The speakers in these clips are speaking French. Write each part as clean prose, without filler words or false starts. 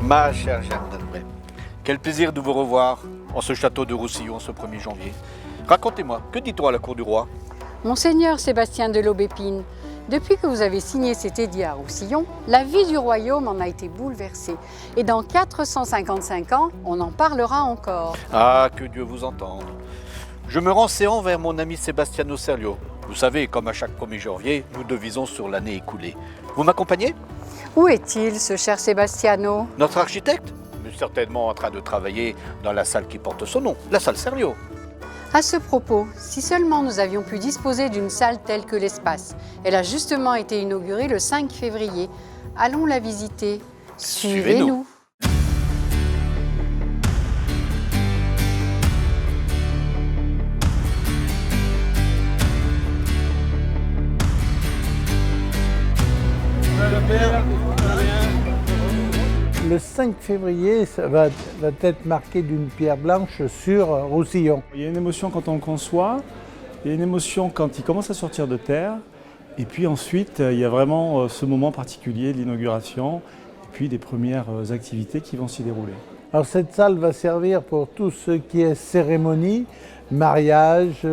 Ma chère Jeanne d'Albret, quel plaisir de vous revoir en ce château de Roussillon ce 1er janvier. Racontez-moi, que dit-on à la cour du roi? Monseigneur Sébastien de l'Aubépine, depuis que vous avez signé cet édit à Roussillon, la vie du royaume en a été bouleversée. Et dans 455 ans, on en parlera encore. Ah, que Dieu vous entende. Je me rends séant vers mon ami Sebastiano Serlio. Vous savez, comme à chaque 1er janvier, nous devisons sur l'année écoulée. Vous m'accompagnez? Où est-il, ce cher Sebastiano? Notre architecte? Certainement en train de travailler dans la salle qui porte son nom, la salle Serlio. À ce propos, si seulement nous avions pu disposer d'une salle telle que l'espace. Elle a justement été inaugurée le 5 février. Allons la visiter. Suivez-nous. Le 5 février, ça va être marqué d'une pierre blanche sur Roussillon. Il y a une émotion quand on le conçoit, il y a une émotion quand il commence à sortir de terre, et puis ensuite il y a vraiment ce moment particulier de l'inauguration, et puis des premières activités qui vont s'y dérouler. Alors cette salle va servir pour tout ce qui est cérémonie, mariage,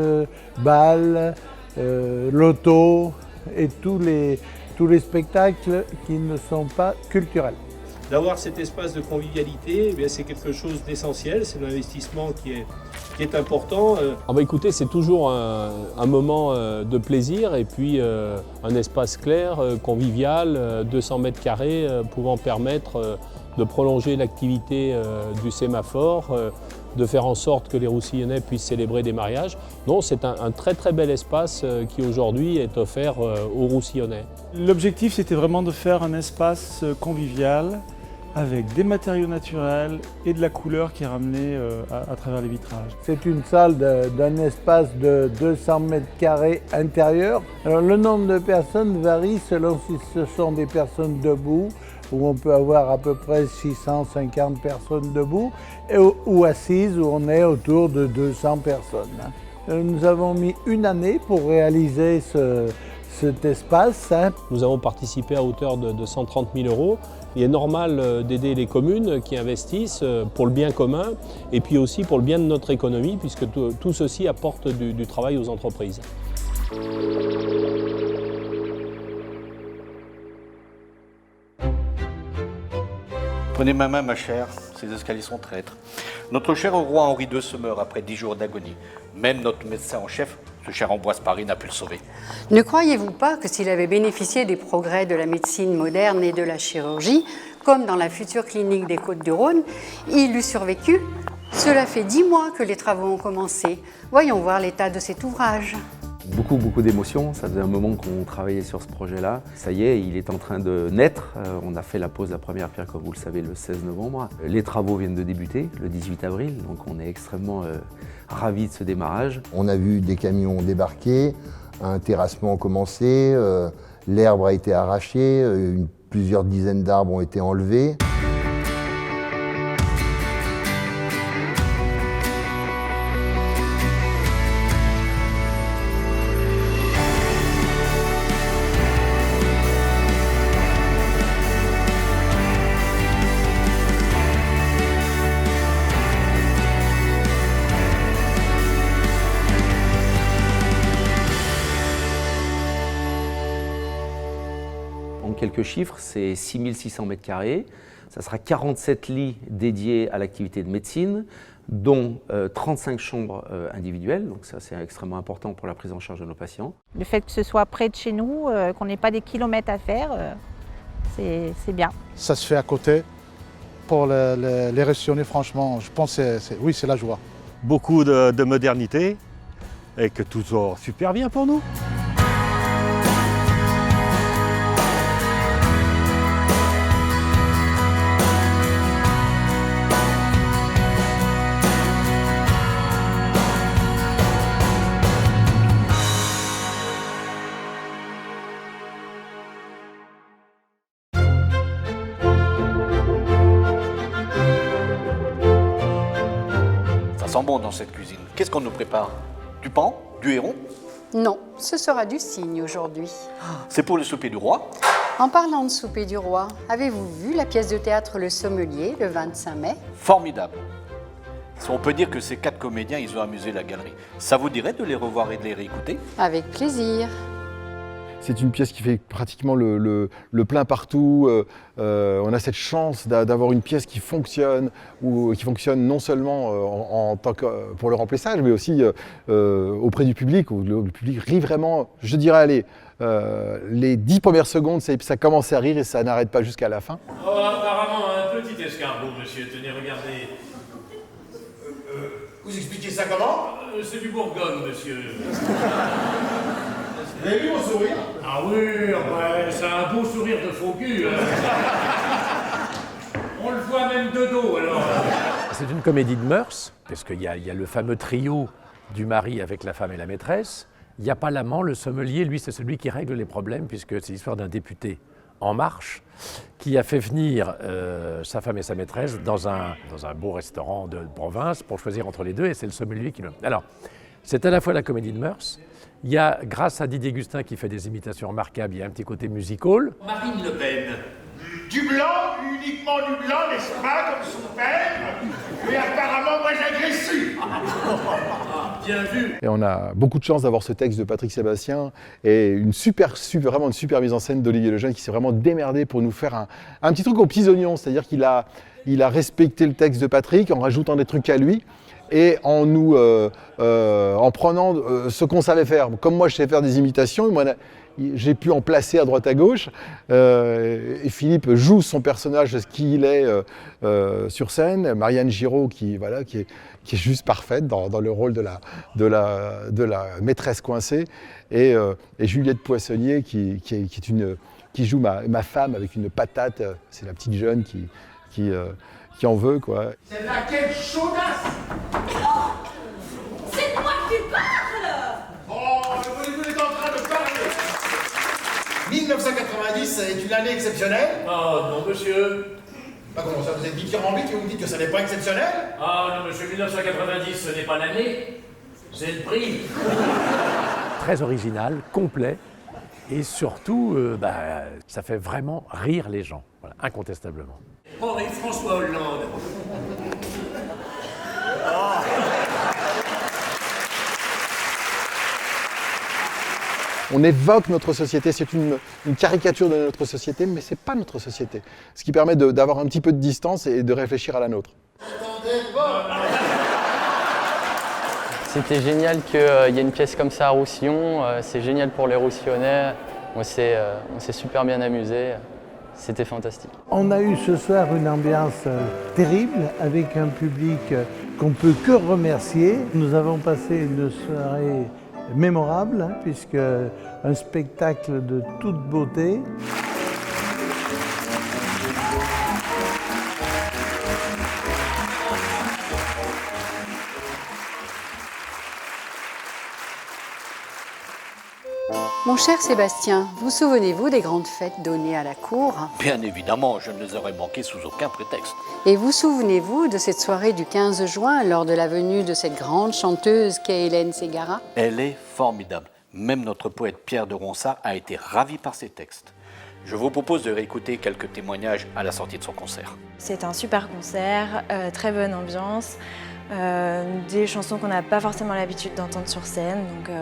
bal, loto et tous les spectacles qui ne sont pas culturels. D'avoir cet espace de convivialité, eh c'est quelque chose d'essentiel, c'est un investissement qui est important. Écoutez, c'est toujours un moment de plaisir et puis un espace clair, convivial, 200 mètres carrés, pouvant permettre de prolonger l'activité du sémaphore, de faire en sorte que les Roussillonnais puissent célébrer des mariages. Non, c'est un très très bel espace qui aujourd'hui est offert aux Roussillonnais. L'objectif, c'était vraiment de faire un espace convivial avec des matériaux naturels et de la couleur qui est ramenée à travers les vitrages. C'est une salle d'un espace de 200 mètres carrés intérieur. Alors le nombre de personnes varie selon si ce sont des personnes debout, où on peut avoir à peu près 650 personnes debout, ou assises, où on est autour de 200 personnes. Nous avons mis une année pour réaliser cet espace. Nous avons participé à hauteur de 130 000 €. Il est normal d'aider les communes qui investissent pour le bien commun et puis aussi pour le bien de notre économie, puisque tout ceci apporte du travail aux entreprises. Prenez ma main, ma chère, ces escaliers sont traîtres. Notre cher roi Henri II se meurt après 10 jours d'agonie. Même notre médecin en chef, ce cher Ambroise Paré, n'a pu le sauver. Ne croyez-vous pas que s'il avait bénéficié des progrès de la médecine moderne et de la chirurgie, comme dans la future clinique des Côtes-du-Rhône, il eût survécu? Cela fait 10 mois que les travaux ont commencé. Voyons voir l'état de cet ouvrage. Beaucoup d'émotions, ça faisait un moment qu'on travaillait sur ce projet-là. Ça y est, il est en train de naître. On a fait la pose de la première pierre, comme vous le savez, le 16 novembre. Les travaux viennent de débuter le 18 avril, donc on est extrêmement ravis de ce démarrage. On a vu des camions débarquer, un terrassement commencer, l'herbe a été arrachée, plusieurs dizaines d'arbres ont été enlevés. En quelques chiffres, c'est 6600 mètres carrés. Ça sera 47 lits dédiés à l'activité de médecine, dont 35 chambres individuelles. Donc ça, c'est extrêmement important pour la prise en charge de nos patients. Le fait que ce soit près de chez nous, qu'on n'ait pas des kilomètres à faire, c'est bien. Ça se fait à côté. Pour les Roussillonnais, franchement, je pense que c'est la joie. Beaucoup de modernité et que tout sort super bien pour nous. Ça sent bon dans cette cuisine. Qu'est-ce qu'on nous prépare? Du paon? Du héron? Non, ce sera du cygne aujourd'hui. C'est pour le souper du roi? En parlant de souper du roi, avez-vous vu la pièce de théâtre Le Sommelier le 25 mai? Formidable. On peut dire que ces 4 comédiens, ils ont amusé la galerie. Ça vous dirait de les revoir et de les réécouter? Avec plaisir. C'est une pièce qui fait pratiquement le plein partout. On a cette chance d'avoir une pièce qui fonctionne non seulement en tant que pour le remplissage, mais aussi auprès du public, où le public rit vraiment. Je dirais, allez, les 10 premières secondes, ça commence à rire et ça n'arrête pas jusqu'à la fin. Oh, apparemment, un petit escargot, monsieur. Tenez, regardez. Vous expliquez ça comment? C'est du Bourgogne, monsieur. Vous avez vu mon sourire? Ah oui, ouais, c'est un beau sourire de faux cul. On le voit même de dos, alors. C'est une comédie de mœurs, parce qu'il y a le fameux trio du mari avec la femme et la maîtresse. Il n'y a pas l'amant, le sommelier, lui, c'est celui qui règle les problèmes, puisque c'est l'histoire d'un député En Marche qui a fait venir sa femme et sa maîtresse dans un beau restaurant de province pour choisir entre les deux, et c'est le sommelier qui le... Alors, c'est à la fois la comédie de mœurs. Il y a, grâce à Didier Gustin qui fait des imitations remarquables, il y a un petit côté musical. Marine Le Pen. Du blanc, uniquement du blanc, n'est-ce pas, comme son père? Mais apparemment moins agressif. Bien vu. Et on a beaucoup de chance d'avoir ce texte de Patrick Sébastien et vraiment une super mise en scène d'Olivier Lejeune qui s'est vraiment démerdé pour nous faire un petit truc aux petits oignons, c'est-à-dire qu'il a respecté le texte de Patrick en rajoutant des trucs à lui et en prenant ce qu'on savait faire. Comme moi je sais faire des imitations, j'ai pu en placer à droite à gauche, et Philippe joue son personnage, ce qu'il est sur scène. Marianne Giraud qui est juste parfaite dans le rôle de la maîtresse coincée, et Juliette Poissonnier qui joue ma femme avec une patate. C'est la petite jeune qui en veut, quoi. C'est laquelle chaudasse? C'est moi qui parle! Oh, vous êtes en train de parler. 1990 est une année exceptionnelle? Oh non, monsieur. Bah comment ça, vous êtes dithyrambique et vous me dites que ça n'est pas exceptionnel? Ah non, monsieur, 1990, ce n'est pas l'année, c'est le prix. Très original, complet, et surtout, ça fait vraiment rire les gens, voilà, incontestablement. Henri François Hollande. On évoque notre société, c'est une caricature de notre société, mais ce n'est pas notre société. Ce qui permet d'avoir un petit peu de distance et de réfléchir à la nôtre. C'était génial qu'il y ait une pièce comme ça à Roussillon, c'est génial pour les Roussillonnais, on s'est super bien amusés, c'était fantastique. On a eu ce soir une ambiance terrible avec un public qu'on ne peut que remercier. Nous avons passé une soirée mémorable, puisque un spectacle de toute beauté. Mon cher Sébastien, vous souvenez-vous des grandes fêtes données à la cour? Bien évidemment, je ne les aurais manquées sous aucun prétexte. Et vous souvenez-vous de cette soirée du 15 juin lors de la venue de cette grande chanteuse qu'est Hélène Ségara? Elle est formidable. Même notre poète Pierre de Ronsard a été ravi par ses textes. Je vous propose de réécouter quelques témoignages à la sortie de son concert. C'est un super concert, très bonne ambiance, des chansons qu'on n'a pas forcément l'habitude d'entendre sur scène, donc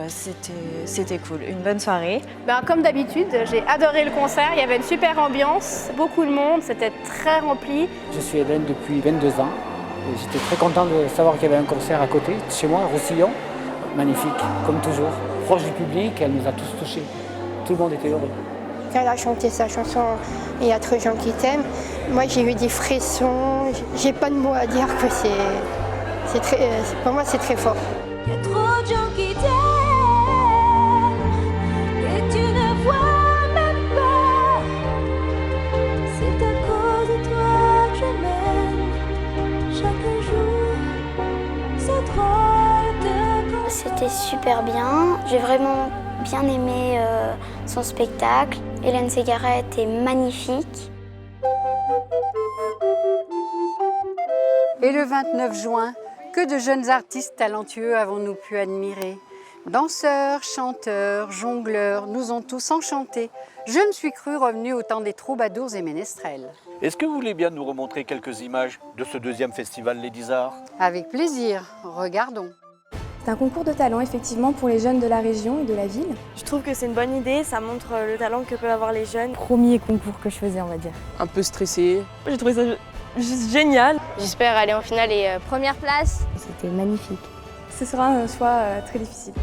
c'était cool, une bonne soirée. Comme d'habitude, j'ai adoré le concert, il y avait une super ambiance, beaucoup de monde, c'était très rempli. Je suis Hélène depuis 22 ans et j'étais très content de savoir qu'il y avait un concert à côté, chez moi, à Roussillon. Magnifique, comme toujours. Proche du public, elle nous a tous touchés. Tout le monde était heureux. Quand elle a chanté sa chanson « Il y a trop de gens qui t'aiment », moi j'ai eu des frissons, j'ai pas de mots à dire que pour moi c'est très fort. Il y a trop de gens qui t'aiment et tu ne vois même pas. C'est à cause de toi que je m'aime chaque jour. C'est drôle de... C'était super bien, j'ai vraiment bien aimé son spectacle. Hélène Ségara était magnifique. Et le 29 juin, que de jeunes artistes talentueux avons-nous pu admirer? Danseurs, chanteurs, jongleurs nous ont tous enchantés. Je me suis cru revenue au temps des troubadours et ménestrels. Est-ce que vous voulez bien nous remontrer quelques images de ce deuxième festival Les 10 Arts? Avec plaisir, regardons. C'est un concours de talent effectivement pour les jeunes de la région et de la ville. Je trouve que c'est une bonne idée, ça montre le talent que peuvent avoir les jeunes. Premier concours que je faisais, on va dire. Un peu stressé. J'ai trouvé ça juste génial. J'espère aller en finale et première place. C'était magnifique. Ce sera un choix très difficile.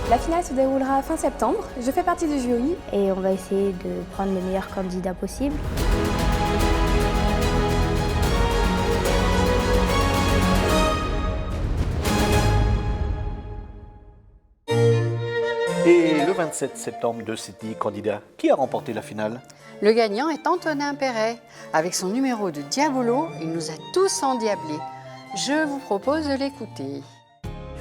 La finale se déroulera fin septembre. Je fais partie du jury. Et on va essayer de prendre les meilleurs candidats possibles. Et le 27 septembre de ces 10 candidats, qui a remporté la finale? Le gagnant est Antonin Perret. Avec son numéro de Diabolo, il nous a tous endiablés. Je vous propose de l'écouter.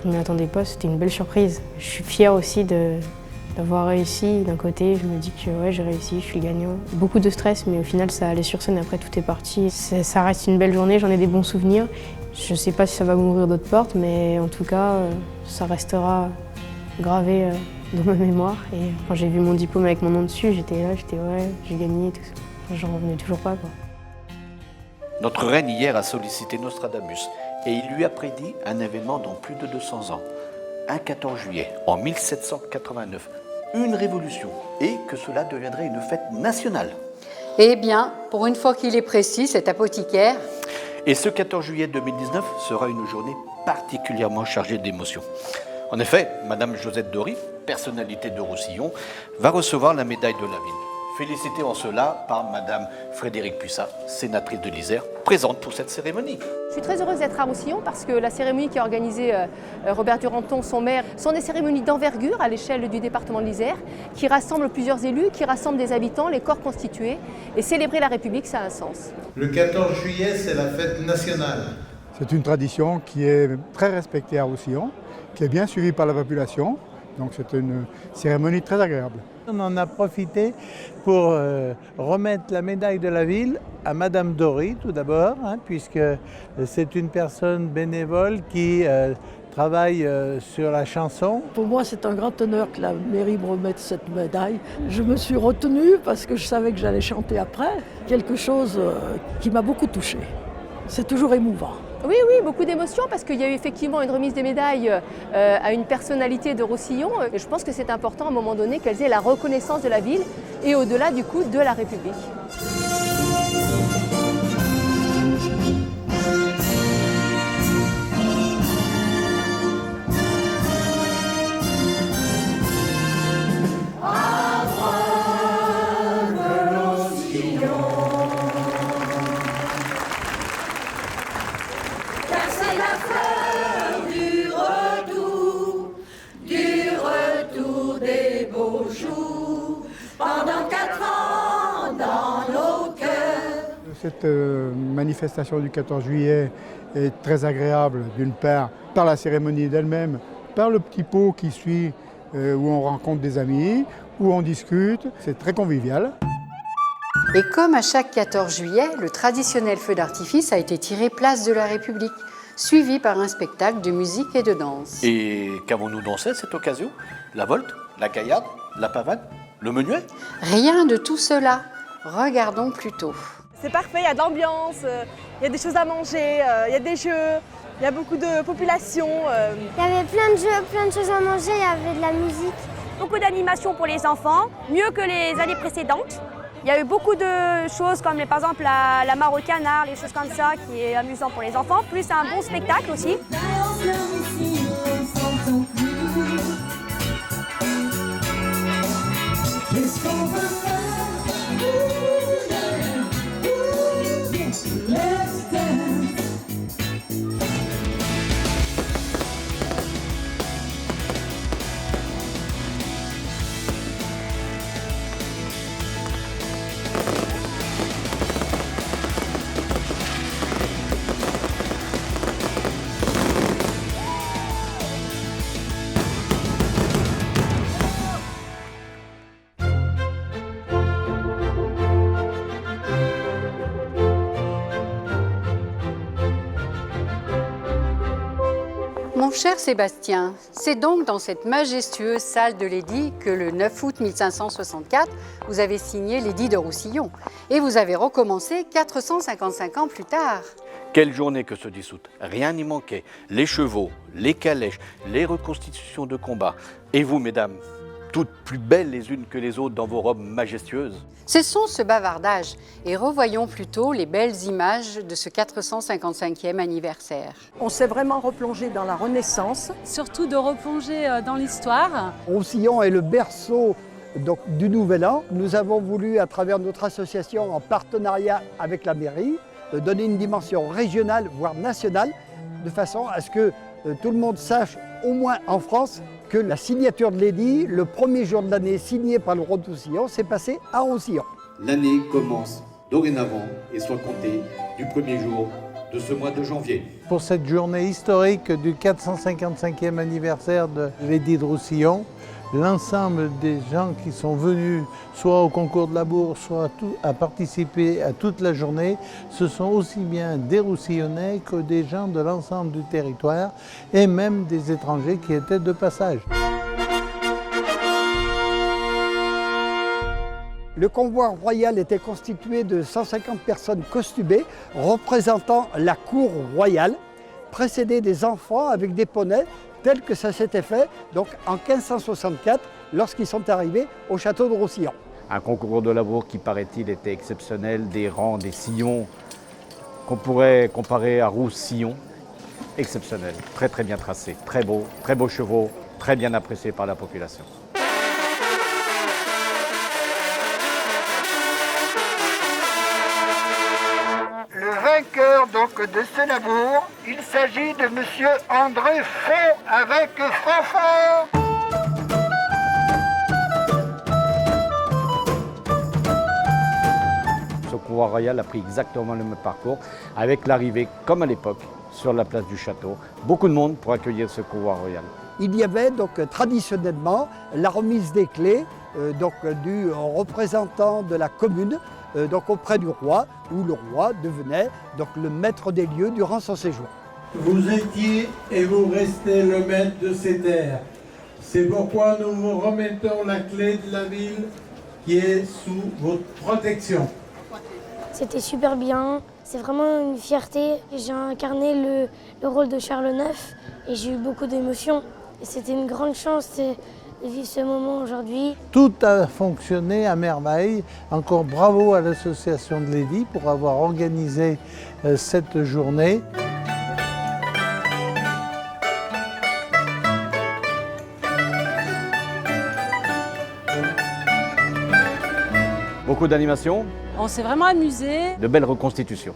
Je ne m'y attendais pas, c'était une belle surprise. Je suis fière aussi d'avoir réussi. D'un côté, je me dis que ouais, j'ai réussi, je suis gagnant. Beaucoup de stress, mais au final, ça allait sur scène, après tout est parti. Ça reste une belle journée, j'en ai des bons souvenirs. Je ne sais pas si ça va m'ouvrir d'autres portes, mais en tout cas, ça restera gravé dans ma mémoire. Et quand j'ai vu mon diplôme avec mon nom dessus, j'étais ouais, j'ai gagné, tout ça. J'en revenais toujours pas, quoi. Notre reine hier a sollicité Nostradamus et il lui a prédit un événement dans plus de 200 ans, un 14 juillet en 1789, une révolution et que cela deviendrait une fête nationale. Eh bien, pour une fois qu'il est précis, cet apothicaire. Et ce 14 juillet 2019 sera une journée particulièrement chargée d'émotions. En effet, Madame Josette Dory, personnalité de Roussillon, va recevoir la médaille de la ville. Félicitée en cela par Madame Frédérique Puissat, sénatrice de l'Isère, présente pour cette cérémonie. Je suis très heureuse d'être à Roussillon parce que la cérémonie qui a organisée Robert Duranton, son maire, sont des cérémonies d'envergure à l'échelle du département de l'Isère, qui rassemblent plusieurs élus, qui rassemblent des habitants, les corps constitués. Et célébrer la République, ça a un sens. Le 14 juillet, c'est la fête nationale. C'est une tradition qui est très respectée à Roussillon, qui est bien suivie par la population. Donc c'est une cérémonie très agréable. On en a profité pour remettre la médaille de la ville à Madame Dory, tout d'abord, puisque c'est une personne bénévole qui travaille sur la chanson. Pour moi, c'est un grand honneur que la mairie me remette cette médaille. Je me suis retenue parce que je savais que j'allais chanter après, quelque chose qui m'a beaucoup touchée. C'est toujours émouvant. Oui, beaucoup d'émotions parce qu'il y a eu effectivement une remise des médailles à une personnalité de Roussillon. Et je pense que c'est important à un moment donné qu'elles aient la reconnaissance de la ville et au-delà du coup de la République. Cette manifestation du 14 juillet est très agréable, d'une part, par la cérémonie d'elle-même, par le petit pot qui suit, où on rencontre des amis, où on discute. C'est très convivial. Et comme à chaque 14 juillet, le traditionnel feu d'artifice a été tiré place de la République, suivi par un spectacle de musique et de danse. Et qu'avons-nous dansé à cette occasion? La volte, la gaillarde, la pavane, le menuet? Rien de tout cela. Regardons plutôt. C'est parfait, il y a de l'ambiance, il y a des choses à manger, il y a des jeux, il y a beaucoup de population. Il y avait plein de jeux, plein de choses à manger, il y avait de la musique. Beaucoup d'animations pour les enfants, mieux que les années précédentes. Il y a eu beaucoup de choses comme par exemple la mare au canard, les choses comme ça qui est amusant pour les enfants, plus un bon spectacle aussi. cher Sébastien, c'est donc dans cette majestueuse salle de l'édit que le 9 août 1564, vous avez signé l'édit de Roussillon et vous avez recommencé 455 ans plus tard. Quelle journée que ce 10 août, rien n'y manquait. Les chevaux, les calèches, les reconstitutions de combat. Et vous, mesdames, toutes plus belles les unes que les autres dans vos robes majestueuses. Cessons ce bavardage et revoyons plutôt les belles images de ce 455e anniversaire. On s'est vraiment replongé dans la Renaissance. Surtout de replonger dans l'histoire. Roussillon est le berceau donc, du Nouvel An. Nous avons voulu, à travers notre association, en partenariat avec la mairie, donner une dimension régionale, voire nationale, de façon à ce que tout le monde sache, au moins en France, que la signature de l'édit, le premier jour de l'année signé par le roi de Roussillon, s'est passé à Roussillon. L'année commence dorénavant et soit comptée du premier jour de ce mois de janvier. Pour cette journée historique du 455e anniversaire de l'édit de Roussillon, l'ensemble des gens qui sont venus soit au concours de la bourse, soit à participer à toute la journée, ce sont aussi bien des Roussillonnais que des gens de l'ensemble du territoire et même des étrangers qui étaient de passage. Le convoi royal était constitué de 150 personnes costumées représentant la cour royale, précédées des enfants avec des poneys, tel que ça s'était fait donc, en 1564 lorsqu'ils sont arrivés au château de Roussillon. Un concours de labour qui, paraît-il, était exceptionnel, des rangs, des sillons qu'on pourrait comparer à Roussillon. Exceptionnel, très très bien tracé, très beaux chevaux, très bien appréciés par la population. Le vainqueur donc de ce labour, il s'agit de monsieur André Font avec Fanfan. Ce convoi royal a pris exactement le même parcours, avec l'arrivée, comme à l'époque, sur la place du château. Beaucoup de monde pour accueillir ce convoi royal. Il y avait donc traditionnellement la remise des clés du représentant de la commune donc auprès du roi, où le roi devenait donc le maître des lieux durant son séjour. Vous étiez et vous restez le maître de ces terres. C'est pourquoi nous vous remettons la clé de la ville qui est sous votre protection. C'était super bien, c'est vraiment une fierté. J'ai incarné le rôle de Charles IX et j'ai eu beaucoup d'émotions. Et c'était une grande chance de vivre ce moment aujourd'hui. Tout a fonctionné à merveille. Encore bravo à l'association de l'édit pour avoir organisé cette journée. Beaucoup d'animations. On s'est vraiment amusé. De belles reconstitutions.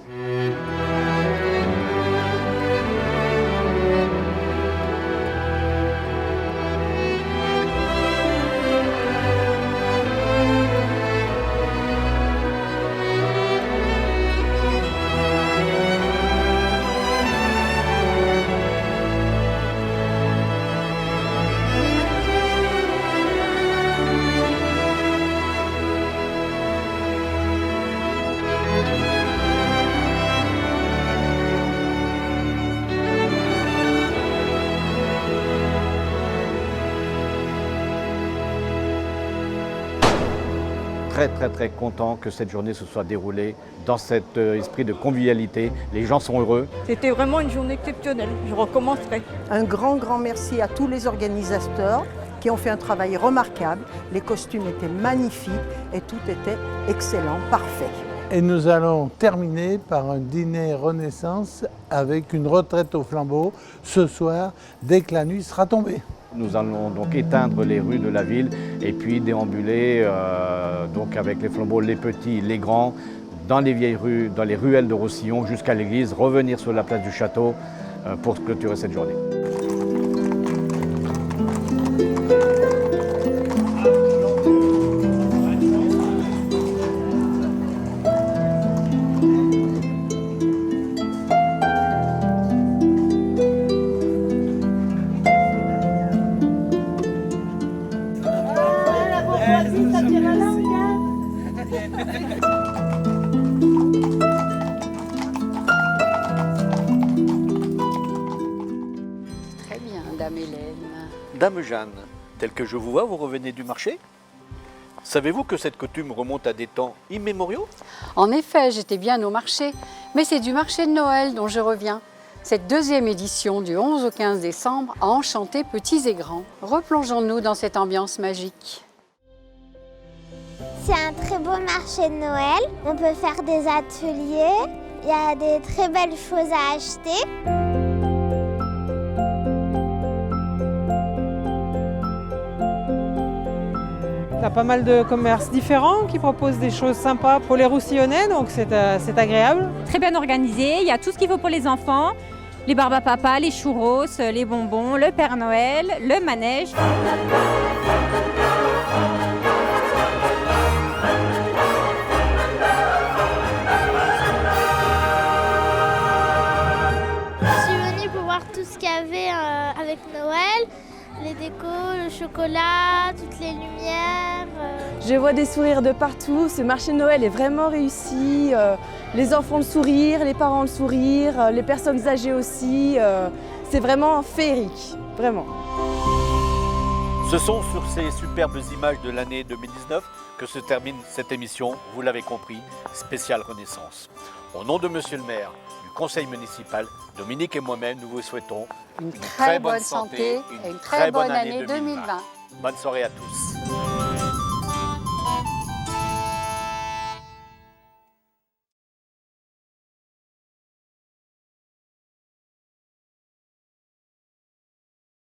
Très content que cette journée se soit déroulée dans cet esprit de convivialité. Les gens sont heureux. C'était vraiment une journée exceptionnelle, je recommencerai. Un grand merci à tous les organisateurs qui ont fait un travail remarquable. Les costumes étaient magnifiques et tout était excellent, parfait. Et nous allons terminer par un dîner Renaissance avec une retraite au flambeau ce soir, dès que la nuit sera tombée. Nous allons donc éteindre les rues de la ville et puis déambuler donc avec les flambeaux, les petits, les grands, dans les vieilles rues, dans les ruelles de Roussillon jusqu'à l'église, revenir sur la place du château pour clôturer cette journée. Très bien. Dame Jeanne, tel que je vous vois, vous revenez du marché? Savez-vous que cette coutume remonte à des temps immémoriaux? En effet, j'étais bien au marché, mais c'est du marché de Noël dont je reviens. Cette deuxième édition du 11 au 15 décembre a enchanté petits et grands. Replongeons-nous dans cette ambiance magique. C'est un très beau marché de Noël. On peut faire des ateliers. Il y a des très belles choses à acheter. Il y a pas mal de commerces différents qui proposent des choses sympas pour les Roussillonnais, donc c'est agréable. Très bien organisé, il y a tout ce qu'il faut pour les enfants. Les barbes à papa, les churros, les bonbons, le Père Noël, le manège. Je suis venue pour voir tout ce qu'il y avait avec Noël. Les décos, le chocolat, toutes les lumières. Je vois des sourires de partout, ce marché de Noël est vraiment réussi. Les enfants le sourire, les parents le sourire, les personnes âgées aussi. C'est vraiment féerique, vraiment. Ce sont sur ces superbes images de l'année 2019 que se termine cette émission, vous l'avez compris, spéciale Renaissance. Au nom de Monsieur le maire, du conseil municipal, Dominique et moi-même, nous vous souhaitons une très bonne santé et une très bonne année 2020. Bonne soirée à tous.